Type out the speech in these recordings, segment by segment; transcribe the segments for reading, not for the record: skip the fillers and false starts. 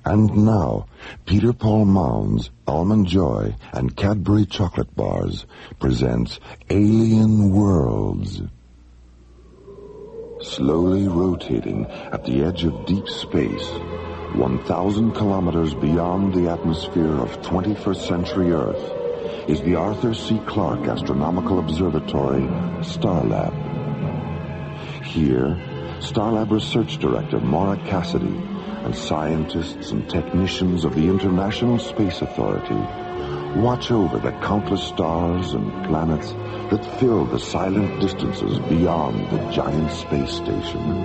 And now, Peter Paul Mound's Almond Joy and Cadbury Chocolate Bars presents Alien Worlds. Slowly rotating at the edge of deep space, 1,000 kilometers beyond the atmosphere of 21st century Earth, is the Arthur C. Clarke Astronomical Observatory, Starlab. Here, Starlab Research Director Maura Cassidy and scientists and technicians of the International Space Authority watch over the countless stars and planets that fill the silent distances beyond the giant space station.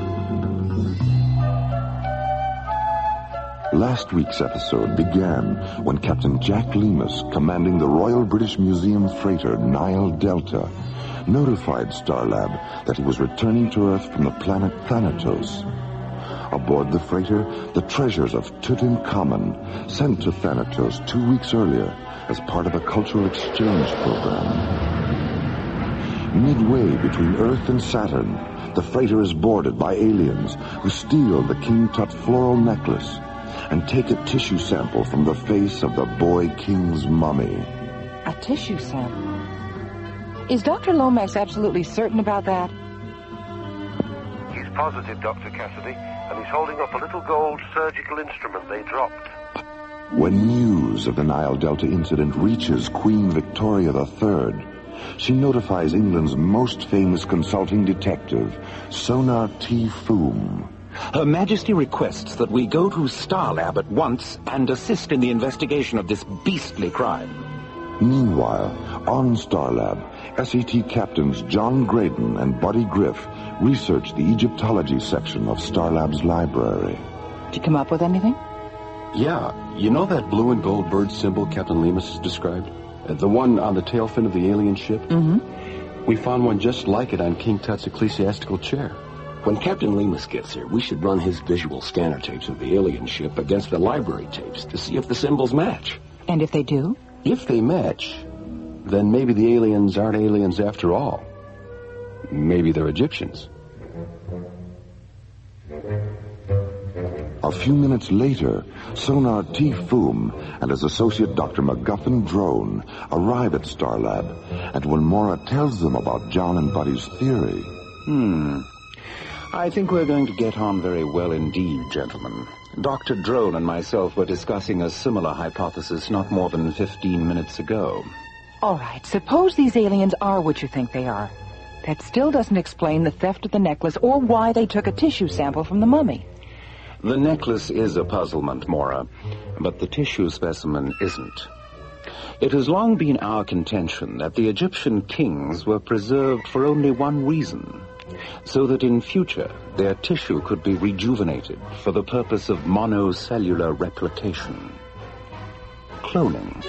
Last week's episode began when Captain Jack Lemus, commanding the Royal British Museum freighter Nile Delta, notified Starlab that he was returning to Earth from the planet Thanatos. Aboard the freighter, the treasures of Tutankhamun, sent to Thanatos 2 weeks earlier as part of a cultural exchange program. Midway between Earth and Saturn, the freighter is boarded by aliens who steal the King Tut floral necklace and take a tissue sample from the face of the boy king's mummy. A tissue sample? Is Dr. Lomax absolutely certain about that? He's positive, Dr. Cassidy, and he's holding up a little gold surgical instrument they dropped. When news of the Nile Delta incident reaches Queen Victoria III, she notifies England's most famous consulting detective, Sonar T. Foom. Her Majesty requests that we go to Starlab at once and assist in the investigation of this beastly crime. Meanwhile, on Starlab, SET captains John Graydon and Buddy Griff research the Egyptology section of Starlab's library. Did you come up with anything? Yeah, you know that blue and gold bird symbol Captain Lemus has described? The one on the tail fin of the alien ship? Mm-hmm. We found one just like it on King Tut's ecclesiastical chair. When Captain Lemus gets here, we should run his visual scanner tapes of the alien ship against the library tapes to see if the symbols match. And if they do? If they match, then maybe the aliens aren't aliens after all. Maybe they're Egyptians. A few minutes later, Sonar T. Foom and his associate Dr. MacGuffin Drone arrive at Starlab, and when Maura tells them about John and Buddy's theory... I think we're going to get on very well indeed, gentlemen. Dr. Drone and myself were discussing a similar hypothesis not more than 15 minutes ago. All right, suppose these aliens are what you think they are. That still doesn't explain the theft of the necklace or why they took a tissue sample from the mummy. The necklace is a puzzlement, Maura, but the tissue specimen isn't. It has long been our contention that the Egyptian kings were preserved for only one reason, so that in future their tissue could be rejuvenated for the purpose of monocellular replication. Cloning.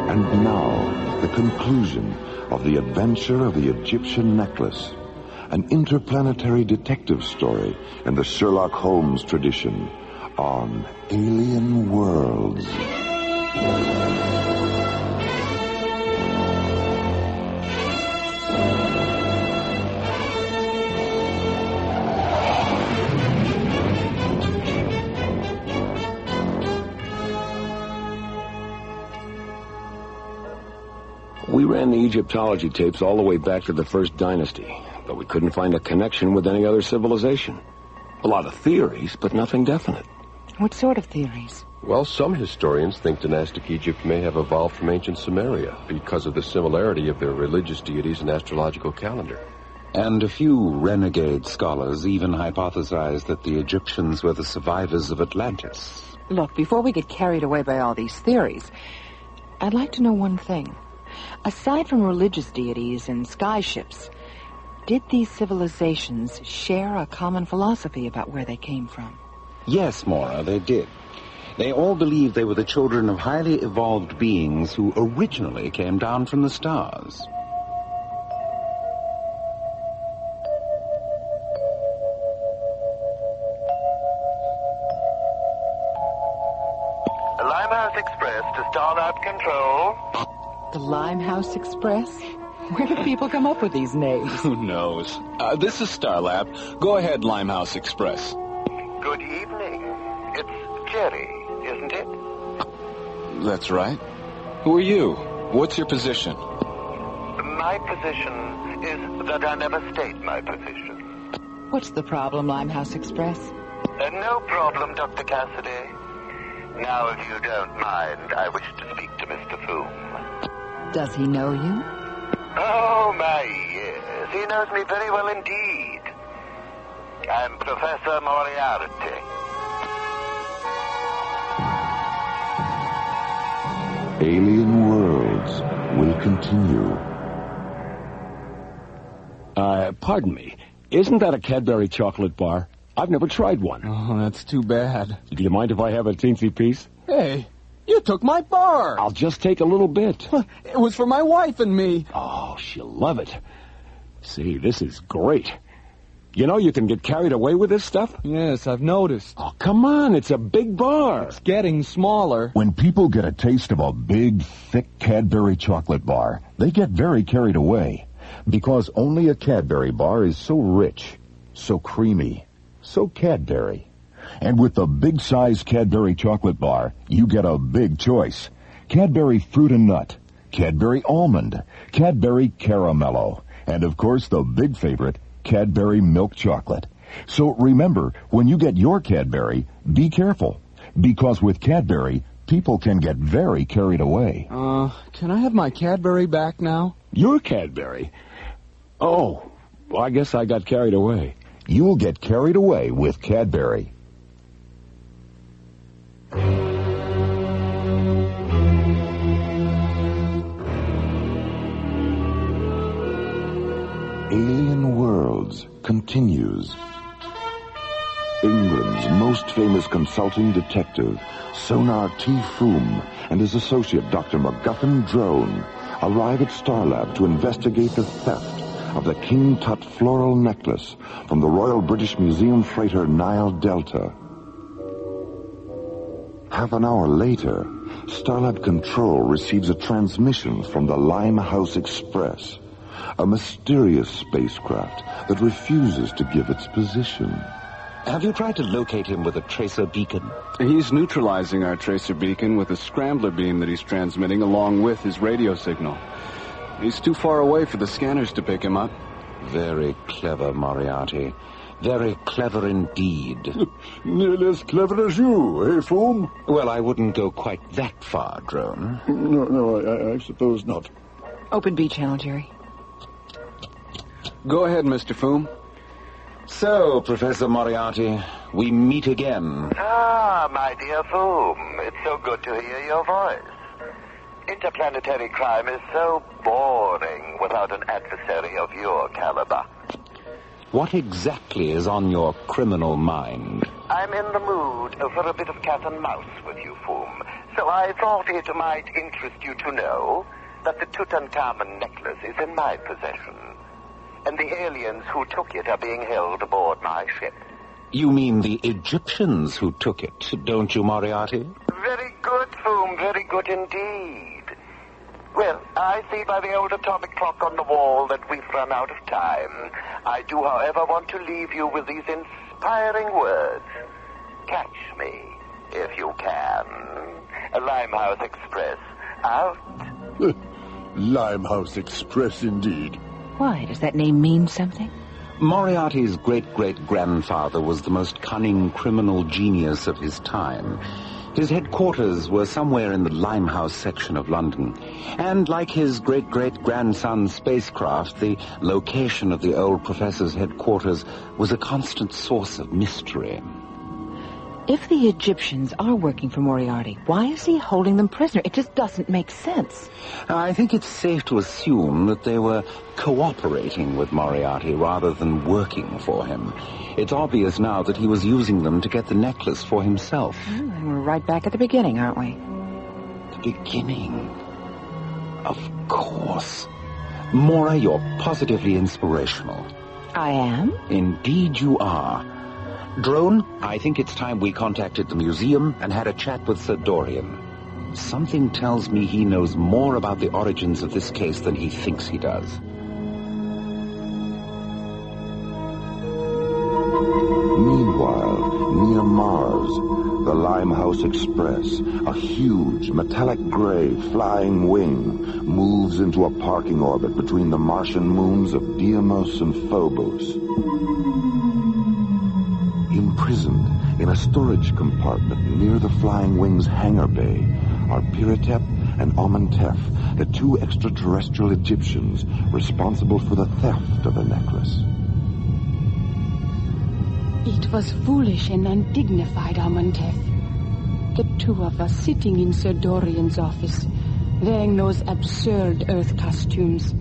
And now, the conclusion of the adventure of the Egyptian necklace, an interplanetary detective story in the Sherlock Holmes tradition on Alien Worlds. We ran the Egyptology tapes all the way back to the First Dynasty, but we couldn't find a connection with any other civilization. A lot of theories, but nothing definite. What sort of theories? Well, some historians think dynastic Egypt may have evolved from ancient Sumeria because of the similarity of their religious deities and astrological calendar. And a few renegade scholars even hypothesize that the Egyptians were the survivors of Atlantis. Look, before we get carried away by all these theories, I'd like to know one thing. Aside from religious deities and sky ships, did these civilizations share a common philosophy about where they came from? Yes, Maura, they did. They all believed they were the children of highly evolved beings who originally came down from the stars. Limehouse Express to Starlab Control. The Limehouse Express? Where do people come up with these names? Who knows? This is Starlab. Go ahead, Limehouse Express. Good evening. It's Jerry, isn't it? That's right. Who are you? What's your position? My position is that I never state my position. What's the problem, Limehouse Express? No problem, Dr. Cassidy. Now, if you don't mind, I wish to speak to Mr. Foom. Does he know you? Oh, my, yes. He knows me very well indeed. I'm Professor Moriarty. Alien Worlds will continue. Pardon me. Isn't that a Cadbury chocolate bar? I've never tried one. Oh, that's too bad. Do you mind if I have a teensy piece? Hey, you took my bar. I'll just take a little bit. It was for my wife and me. Oh, she'll love it. See, this is great. You know you can get carried away with this stuff? Yes, I've noticed. Oh, come on, it's a big bar. It's getting smaller. When people get a taste of a big, thick Cadbury chocolate bar, they get very carried away. Because only a Cadbury bar is so rich, so creamy, so Cadbury. And with the big-size Cadbury chocolate bar, you get a big choice. Cadbury Fruit and Nut, Cadbury Almond, Cadbury Caramello, and of course the big favorite, Cadbury Milk Chocolate. So remember, when you get your Cadbury, be careful. Because with Cadbury, people can get very carried away. Can I have my Cadbury back now? Your Cadbury? Oh, well, I guess I got carried away. You'll get carried away with Cadbury. Alien Worlds continues. England's most famous consulting detective, Sonar T. Foom, and his associate, Dr. MacGuffin Drone, arrive at Starlab to investigate the theft of the King Tut floral necklace from the Royal British Museum freighter Nile Delta. Half an hour later, Starlab Control receives a transmission from the Limehouse Express, a mysterious spacecraft that refuses to give its position. Have you tried to locate him with a tracer beacon? He's neutralizing our tracer beacon with a scrambler beam that he's transmitting along with his radio signal. He's too far away for the scanners to pick him up. Very clever, Moriarty. Very clever indeed. Nearly as clever as you, eh, Foom? Well, I wouldn't go quite that far, Drone. No, I suppose not. Open B channel, Jerry. Go ahead, Mr. Foom. So, Professor Moriarty, we meet again. Ah, my dear Foom, it's so good to hear your voice. Interplanetary crime is so boring without an adversary of your caliber. What exactly is on your criminal mind? I'm in the mood for a bit of cat and mouse with you, Foom. So I thought it might interest you to know that the Tutankhamun necklace is in my possession. And the aliens who took it are being held aboard my ship. You mean the Egyptians who took it, don't you, Moriarty? Very good, Foom, very good indeed. Well, I see by the old atomic clock on the wall that we've run out of time. I do, however, want to leave you with these inspiring words. Catch me, if you can. Limehouse Express, out. Limehouse Express, indeed. Why? Does that name mean something? Moriarty's great-great-grandfather was the most cunning criminal genius of his time. His headquarters were somewhere in the Limehouse section of London. And like his great-great-grandson's spacecraft, the location of the old professor's headquarters was a constant source of mystery. If the Egyptians are working for Moriarty, why is he holding them prisoner? It just doesn't make sense. I think it's safe to assume that they were cooperating with Moriarty rather than working for him. It's obvious now that he was using them to get the necklace for himself. And we're right back at the beginning, aren't we? The beginning? Of course. Mora, you're positively inspirational. I am? Indeed you are. Drone, I think it's time we contacted the museum and had a chat with Sir Dorian. Something tells me he knows more about the origins of this case than he thinks he does. Meanwhile, near Mars, the Limehouse Express, a huge metallic gray flying wing, moves into a parking orbit between the Martian moons of Deimos and Phobos. Imprisoned in a storage compartment near the flying wing's hangar bay are Piratep and Amenhotep, the two extraterrestrial Egyptians responsible for the theft of the necklace. It was foolish and undignified, Amenhotep. The two of us sitting in Sir Dorian's office, wearing those absurd Earth costumes,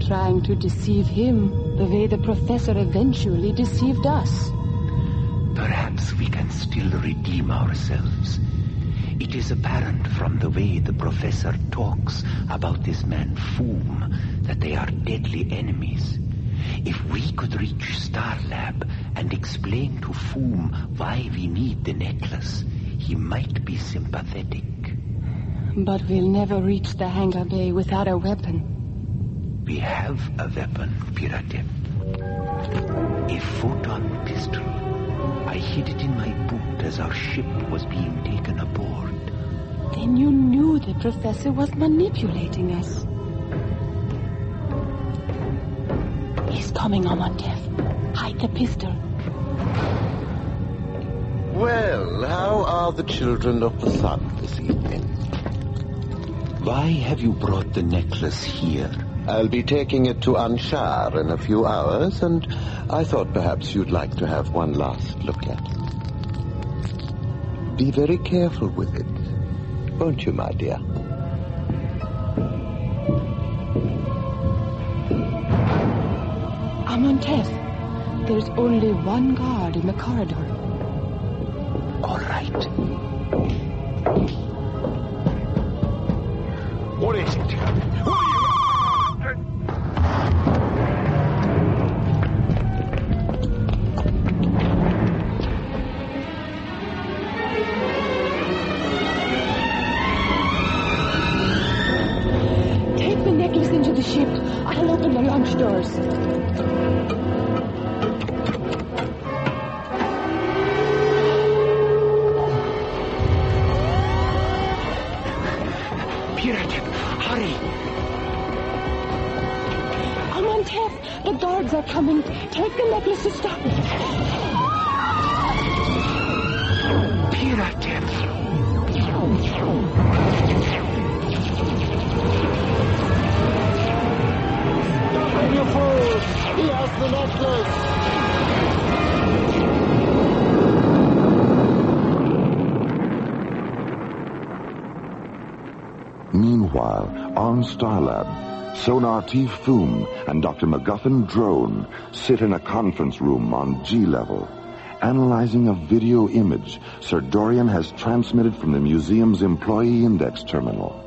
trying to deceive him the way the professor eventually deceived us. Perhaps we can still redeem ourselves. It is apparent from the way the professor talks about this man Foom that they are deadly enemies. If we could reach Starlab and explain to Foom why we need the necklace, he might be sympathetic. But we'll never reach the hangar bay without a weapon. We have a weapon, Piratep. A photon pistol. I hid it in my boot as our ship was being taken aboard. Then you knew the professor was manipulating us. He's coming, Amenhotep. Hide the pistol. Well, how are the children of the sun this evening? Why have you brought the necklace here? I'll be taking it to Anshar in a few hours, and I thought perhaps you'd like to have one last look at it. Be very careful with it, won't you, my dear? Amenhotep, there's only one guard in the corridor. All right. What is it? Take the necklace into the ship. I'll open the launch doors. The guards are coming. Take the necklace to stop it. Piratep! Stop, you fools! He has the necklace! Meanwhile, on Starlab, Sonar T. Foom and Dr. MacGuffin Drone sit in a conference room on G-level, analyzing a video image Sir Dorian has transmitted from the museum's employee index terminal.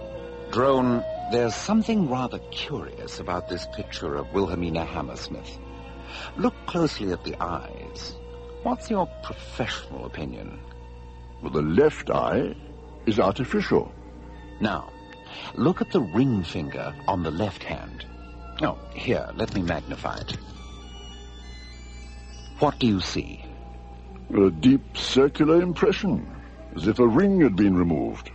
Drone, there's something rather curious about this picture of Wilhelmina Hammersmith. Look closely at the eyes. What's your professional opinion? Well, the left eye is artificial. Now, look at the ring finger on the left hand. Oh, here, let me magnify it. What do you see? A deep circular impression, as if a ring had been removed.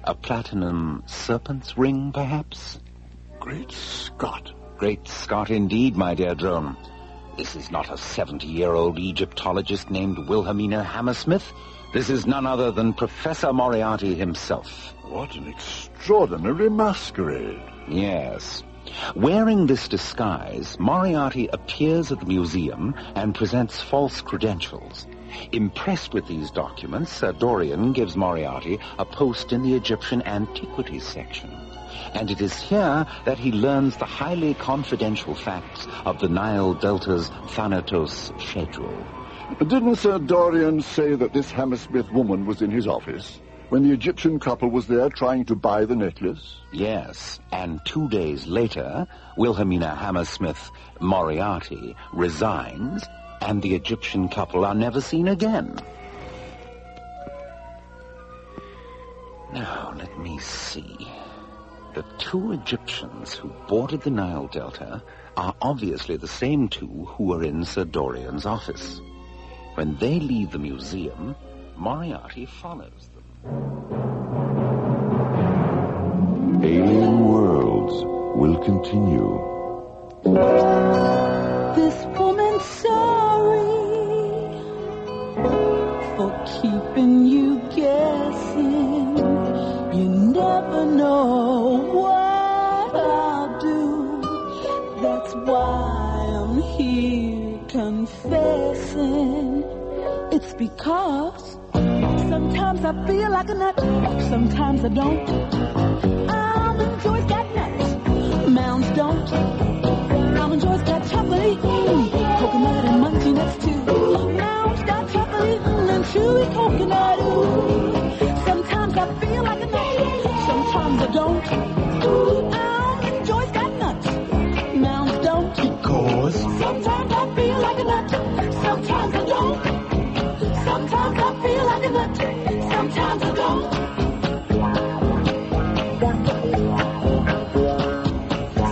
A platinum serpent's ring, perhaps? Great Scott. Great Scott indeed, my dear Drone. This is not a 70-year-old Egyptologist named Wilhelmina Hammersmith. This is none other than Professor Moriarty himself. What an extraordinary masquerade. Yes. Wearing this disguise, Moriarty appears at the museum and presents false credentials. Impressed with these documents, Sir Dorian gives Moriarty a post in the Egyptian Antiquities section. And it is here that he learns the highly confidential facts of the Nile Delta's Thanatos schedule. Didn't Sir Dorian say that this Hammersmith woman was in his office when the Egyptian couple was there trying to buy the necklace? Yes, and 2 days later, Wilhelmina Hammersmith Moriarty resigns, and the Egyptian couple are never seen again. Now, let me see. The two Egyptians who boarded the Nile Delta are obviously the same two who were in Sir Dorian's office. When they leave the museum, Moriarty follows them. Alien Worlds will continue. This woman's sorry for keeping you guessing. You never know what I'll do. That's why I'm here confessing. It's because sometimes I feel like a nut, sometimes I don't. Almond Joy's got nuts, Mounds don't. Almond Joy's got chocolate, coconut and munchy nuts too. Mounds got chocolate and chewy coconut. Sometimes I feel like a nut, sometimes I don't. Almond Joy's got nuts, Mounds don't. Because sometimes I feel like a nut, sometimes I don't. Sometimes I feel like a nut, sometimes I don't.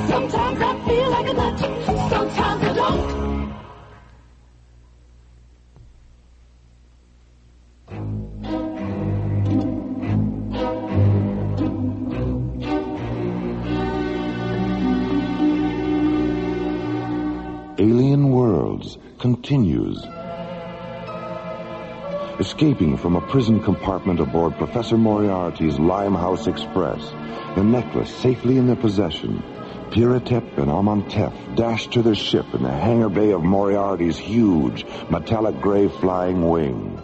Sometimes I feel like a nut, sometimes I don't. Alien Worlds continues. Escaping from a prison compartment aboard Professor Moriarty's Limehouse Express, the necklace safely in their possession, Piratep and Amantef dashed to their ship in the hangar bay of Moriarty's huge, metallic gray flying wing.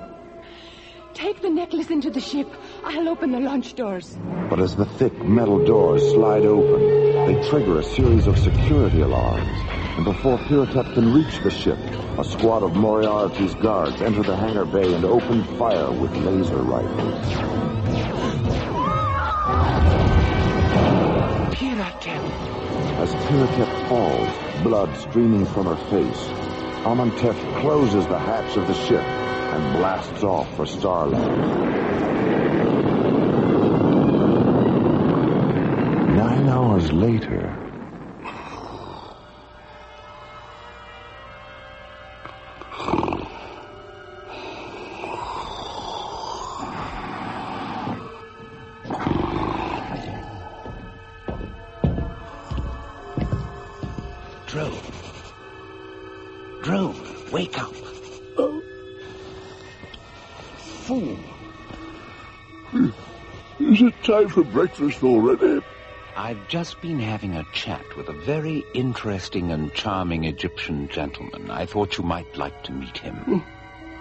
Take the necklace into the ship. I'll open the launch doors. But as the thick metal doors slide open, they trigger a series of security alarms. And before Piratep can reach the ship, a squad of Moriarty's guards enter the hangar bay and open fire with laser rifles. Piratep. As Piratep falls, blood streaming from her face, Amantef closes the hatch of the ship and blasts off for Starlab. 9 hours later... Drone, wake up. Fool. Is it time for breakfast already? I've just been having a chat with a very interesting and charming Egyptian gentleman. I thought you might like to meet him.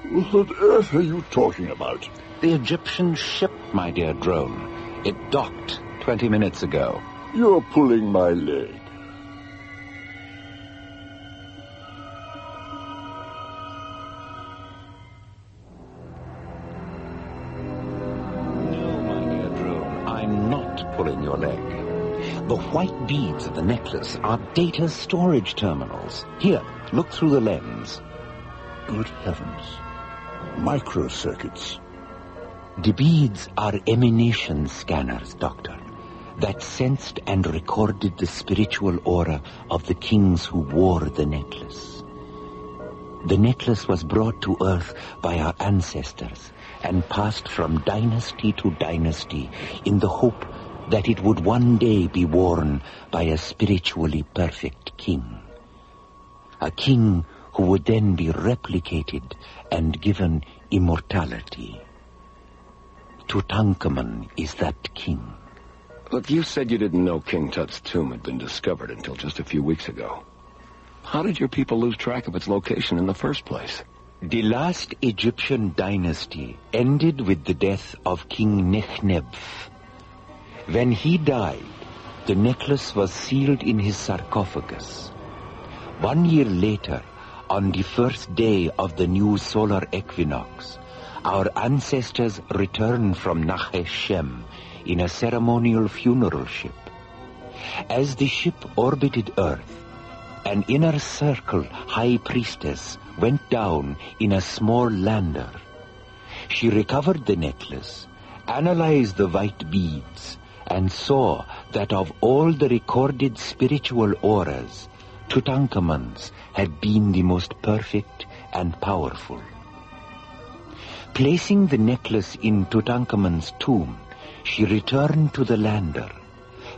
What on earth are you talking about? The Egyptian ship, my dear Drone. It docked 20 minutes ago. You're pulling my leg. Pulling your leg. The white beads of the necklace are data storage terminals. Here, look through the lens. Good heavens. Microcircuits. The beads are emanation scanners, Doctor, that sensed and recorded the spiritual aura of the kings who wore the necklace. The necklace was brought to Earth by our ancestors and passed from dynasty to dynasty in the hope that it would one day be worn by a spiritually perfect king. A king who would then be replicated and given immortality. Tutankhamun is that king. Look, you said you didn't know King Tut's tomb had been discovered until just a few weeks ago. How did your people lose track of its location in the first place? The last Egyptian dynasty ended with the death of King Nechneb. When he died, the necklace was sealed in his sarcophagus. 1 year later, on the first day of the new solar equinox, our ancestors returned from Nachesh Shem in a ceremonial funeral ship. As the ship orbited Earth, an inner circle high priestess went down in a small lander. She recovered the necklace analyzed the white beads, and saw that of all the recorded spiritual auras, Tutankhamun's had been the most perfect and powerful. Placing the necklace in Tutankhamun's tomb, she returned to the lander,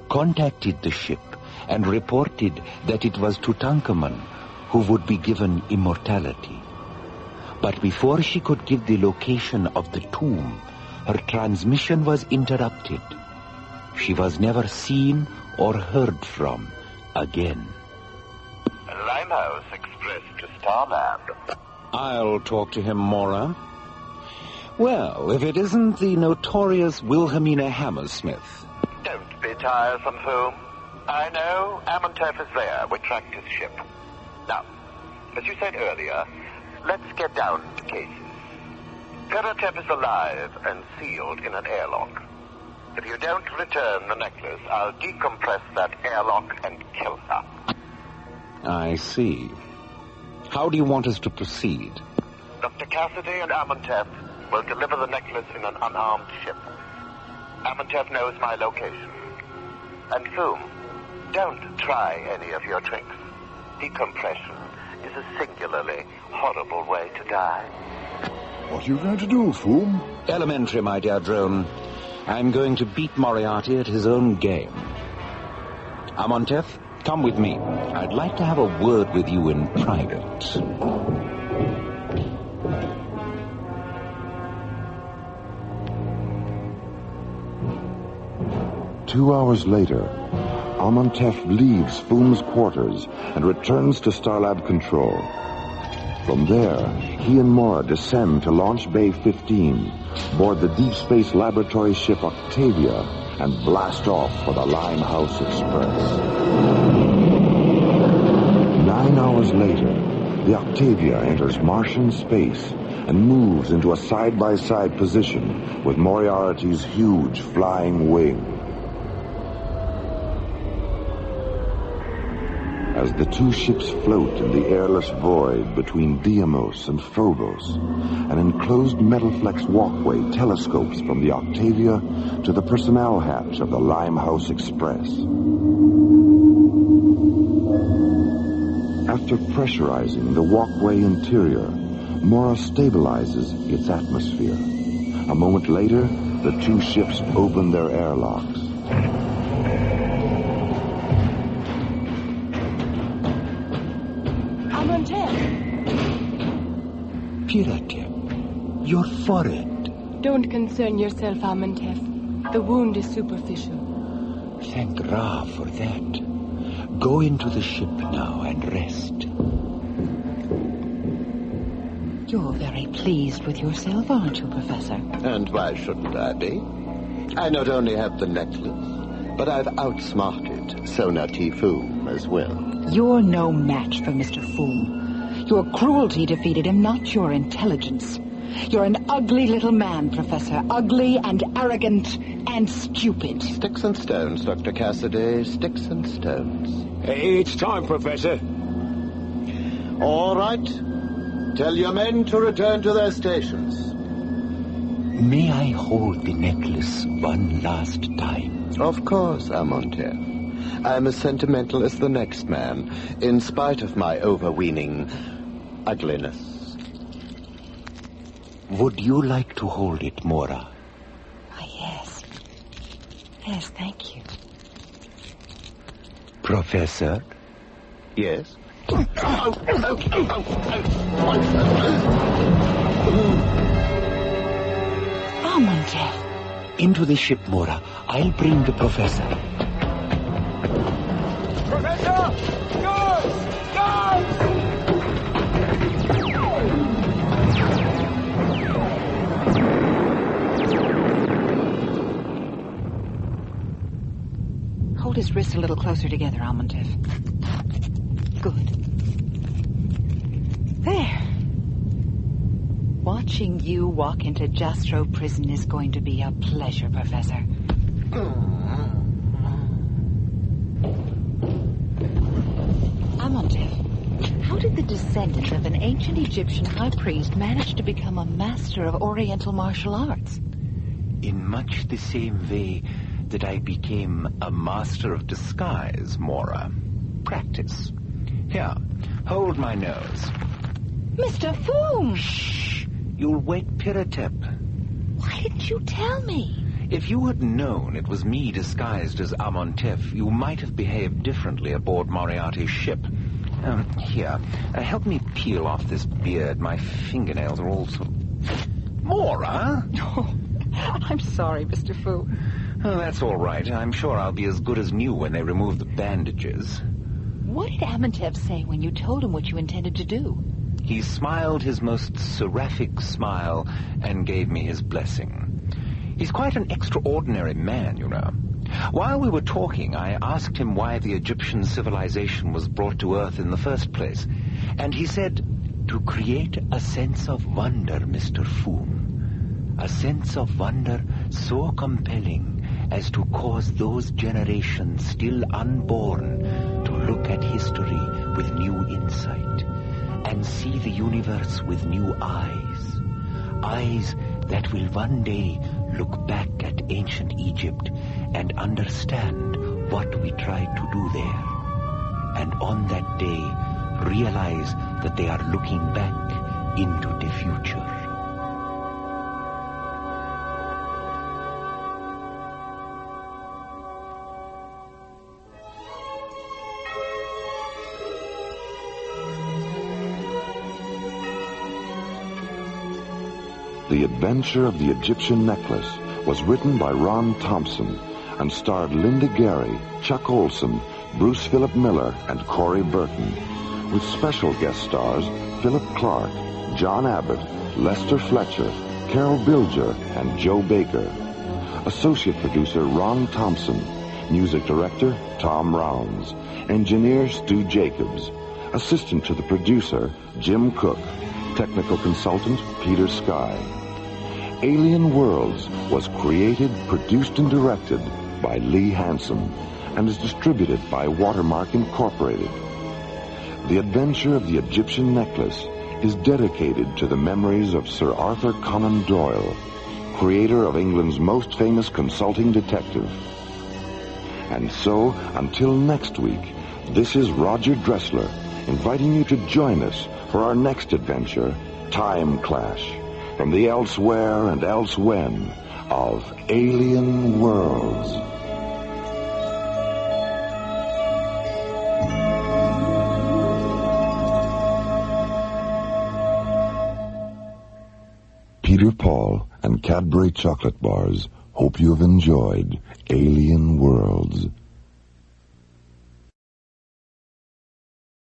contacted the ship, and reported that it was Tutankhamun who would be given immortality. But before she could give the location of the tomb, her transmission was interrupted. She was never seen or heard from again. Limehouse Express to Starlab. I'll talk to him, Mora. Well, if it isn't the notorious Wilhelmina Hammersmith. Don't be tiresome, Foom. I know Amontef is there. We tracked his ship. Now, as you said earlier, let's get down to cases. Karatep is alive and sealed in an airlock. If you don't return the necklace, I'll decompress that airlock and kill her. I see. How do you want us to proceed? Dr. Cassidy and Amontef will deliver the necklace in an unarmed ship. Amontef knows my location. And Foom, don't try any of your tricks. Decompression is a singularly horrible way to die. What are you going to do, Foom? Elementary, my dear drone. I'm going to beat Moriarty at his own game. Amontef, come with me. I'd like to have a word with you in private. 2 hours later, Amontef leaves Foom's quarters and returns to Starlab Control. From there, he and Mora descend to Launch Bay 15, board the Deep Space Laboratory ship Octavia, and blast off for the Limehouse Express. 9 hours later, the Octavia enters Martian space and moves into a side-by-side position with Moriarty's huge flying wing. As the two ships float in the airless void between Deimos and Phobos, an enclosed metal-flex walkway telescopes from the Octavia to the personnel hatch of the Limehouse Express. After pressurizing the walkway interior, Mora stabilizes its atmosphere. A moment later, the two ships open their airlocks. Piratep, your forehead. Don't concern yourself, Amontef. The wound is superficial. Thank Ra for that. Go into the ship now and rest. You're very pleased with yourself, aren't you, Professor? And why shouldn't I be? I not only have the necklace, but I've outsmarted Sonati Foom as well. You're no match for Mr. Foom. Your cruelty defeated him, not your intelligence. You're an ugly little man, Professor. Ugly and arrogant and stupid. Sticks and stones, Dr. Cassidy. Sticks and stones. It's time, Professor. All right. Tell your men to return to their stations. May I hold the necklace one last time? Of course, Amontef. I'm as sentimental as the next man, in spite of my overweening ugliness. Would you like to hold it, Mora? Yes. Yes, thank you. Professor? Yes? Amontef. Into the ship, Mora. I'll bring the professor. Professor! Guards! Guards! Hold his wrists a little closer together, Amontef. Good. There. Watching you walk into Jastro prison is going to be a pleasure, Professor. Amontef, how did the descendant of an ancient Egyptian high priest manage to become a master of Oriental martial arts? In much the same way that I became a master of disguise, Mora. Practice. Here, hold my nose. Mr. Foom! Shh! You'll wake Piratep. Why didn't you tell me? If you had known it was me disguised as Amontef, you might have behaved differently aboard Moriarty's ship. Here, help me peel off this beard. My fingernails are all sort of... Mora? Oh, I'm sorry, Mr. Fu. Oh, that's all right. I'm sure I'll be as good as new when they remove the bandages. What did Amontef say when you told him what you intended to do? He smiled his most seraphic smile and gave me his blessing. He's quite an extraordinary man, you know. While we were talking, I asked him why the Egyptian civilization was brought to Earth in the first place. And he said, "To create a sense of wonder, Mr. Foom. A sense of wonder so compelling as to cause those generations still unborn to look at history with new insight and see the universe with new eyes. Eyes that will one day look back at ancient Egypt and understand what we tried to do there. And on that day, realize that they are looking back into the future." The Adventure of the Egyptian Necklace was written by Ron Thompson and starred Linda Gary, Chuck Olson, Bruce Philip Miller, and Corey Burton, with special guest stars Philip Clark, John Abbott, Lester Fletcher, Carol Bilger, and Joe Baker. Associate producer Ron Thompson. Music director Tom Rounds. Engineer Stu Jacobs. Assistant to the producer Jim Cook. Technical consultant Peter Sky. Alien Worlds was created, produced, and directed by Lee Hansen and is distributed by Watermark Incorporated. The Adventure of the Egyptian Necklace is dedicated to the memories of Sir Arthur Conan Doyle, creator of England's most famous consulting detective. And so, until next week, this is Roger Dressler inviting you to join us for our next adventure, Time Clash, from the elsewhere and elsewhen of Alien Worlds. Peter Paul and Cadbury Chocolate Bars hope you have enjoyed Alien Worlds.